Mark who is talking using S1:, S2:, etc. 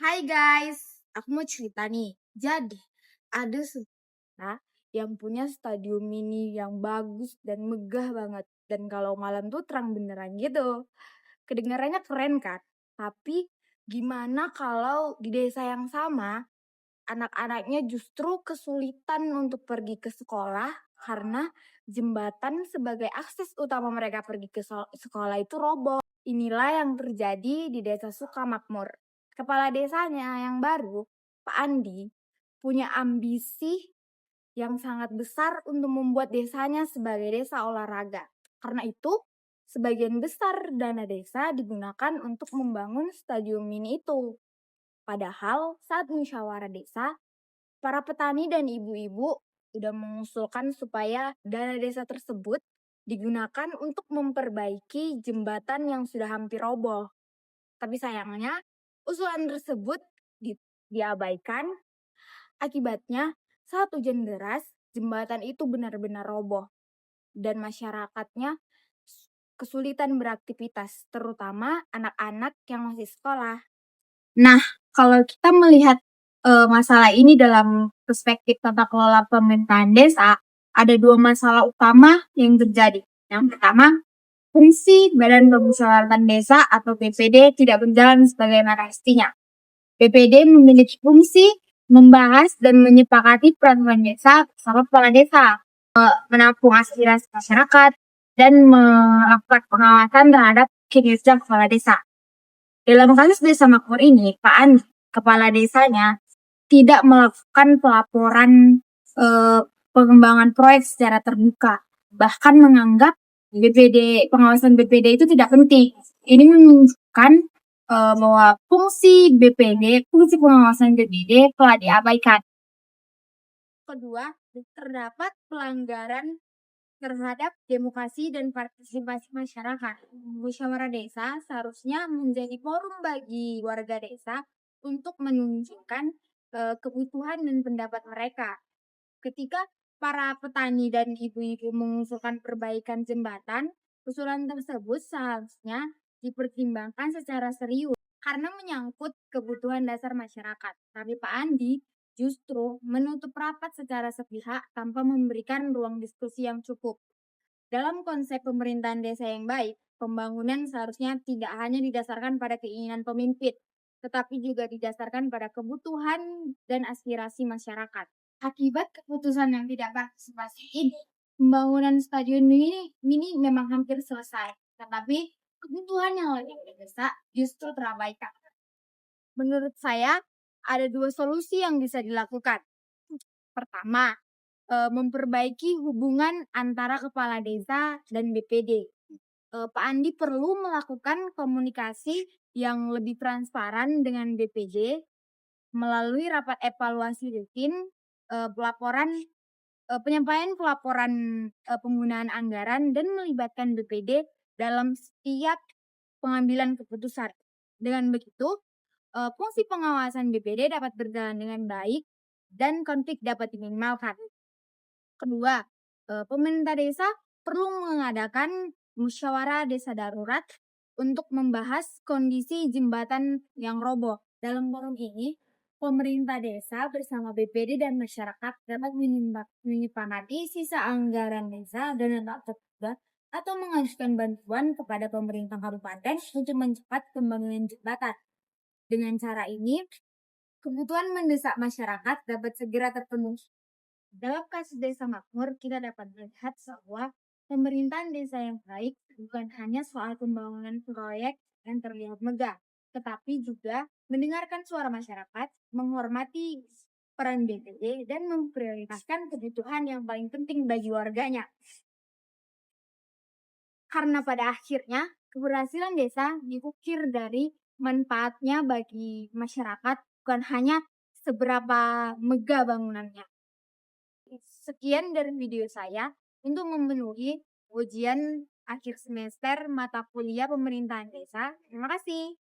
S1: Hai guys, aku mau cerita nih. Jadi, ada saudara yang punya stadium mini yang bagus dan megah banget. Dan kalau malam tuh terang beneran gitu. Kedengarannya keren kan? Tapi gimana kalau di desa yang sama, anak-anaknya justru kesulitan untuk pergi ke sekolah karena jembatan sebagai akses utama mereka pergi ke sekolah itu roboh. Inilah yang terjadi di Desa Sukamakmur. Kepala desanya yang baru, Pak Andi, punya ambisi yang sangat besar untuk membuat desanya sebagai desa olahraga. Karena itu, sebagian besar dana desa digunakan untuk membangun stadium mini itu. Padahal saat musyawarah desa, para petani dan ibu-ibu sudah mengusulkan supaya dana desa tersebut digunakan untuk memperbaiki jembatan yang sudah hampir roboh. Tapi sayangnya, usulan tersebut diabaikan. Akibatnya, saat hujan deras, jembatan itu benar-benar roboh dan masyarakatnya kesulitan beraktivitas, terutama anak-anak yang masih sekolah. Nah, kalau kita melihat masalah ini dalam perspektif tata kelola pemerintahan desa, ada dua masalah utama yang terjadi. Yang pertama, fungsi Badan Permusyawaratan Desa atau BPD tidak berjalan sebagaimana mestinya. BPD memiliki fungsi membahas dan menyepakati peraturan desa bersama kepala desa, menampung aspirasi masyarakat, dan melakukan pengawasan terhadap kinerja kepala desa. Dalam kasus Desa Makmur ini, Pak Andi, kepala desanya, tidak melakukan pelaporan pengembangan proyek secara terbuka, bahkan menganggap pengawasan BPD itu tidak penting. Ini menunjukkan bahwa fungsi pengawasan BPD telah diabaikan. Kedua, terdapat pelanggaran terhadap demokrasi dan partisipasi masyarakat. Musyawarah desa seharusnya menjadi forum bagi warga desa untuk menunjukkan kebutuhan dan pendapat mereka. Ketika para petani dan ibu-ibu mengusulkan perbaikan jembatan, usulan tersebut seharusnya dipertimbangkan secara serius karena menyangkut kebutuhan dasar masyarakat. Tapi Pak Andi justru menutup rapat secara sepihak tanpa memberikan ruang diskusi yang cukup. Dalam konsep pemerintahan desa yang baik, pembangunan seharusnya tidak hanya didasarkan pada keinginan pemimpin, tetapi juga didasarkan pada kebutuhan dan aspirasi masyarakat. Akibat keputusan yang tidak partisipasi ini, pembangunan stadion mini memang hampir selesai, tetapi kebutuhan yang lebih mendesak justru terabaikan. Menurut saya, ada dua solusi yang bisa dilakukan. Pertama, memperbaiki hubungan antara kepala desa dan BPD. Pak Andi perlu melakukan komunikasi yang lebih transparan dengan BPD melalui rapat evaluasi rutin, penyampaian pelaporan penggunaan anggaran dan melibatkan BPD dalam setiap pengambilan keputusan. Dengan begitu, fungsi pengawasan BPD dapat berjalan dengan baik dan konflik dapat diminimalkan. Kedua, pemerintah desa perlu mengadakan musyawarah desa darurat untuk membahas kondisi jembatan yang roboh. Dalam forum ini, pemerintah desa bersama BPD dan masyarakat dapat menyepakati sisa anggaran desa dan tak terduga atau mengajukan bantuan kepada pemerintah kabupaten untuk mencepat pembangunan jembatan. Dengan cara ini, kebutuhan mendesak masyarakat dapat segera terpenuhi. Dalam kasus Desa Makmur, kita dapat melihat bahwa pemerintahan desa yang baik bukan hanya soal pembangunan proyek yang terlihat megah, tetapi juga mendengarkan suara masyarakat, menghormati peran BPD, dan memprioritaskan kebutuhan yang paling penting bagi warganya. Karena pada akhirnya, keberhasilan desa diukir dari manfaatnya bagi masyarakat, bukan hanya seberapa megah bangunannya. Sekian dari video saya untuk memenuhi ujian akhir semester mata kuliah pemerintahan desa. Terima kasih.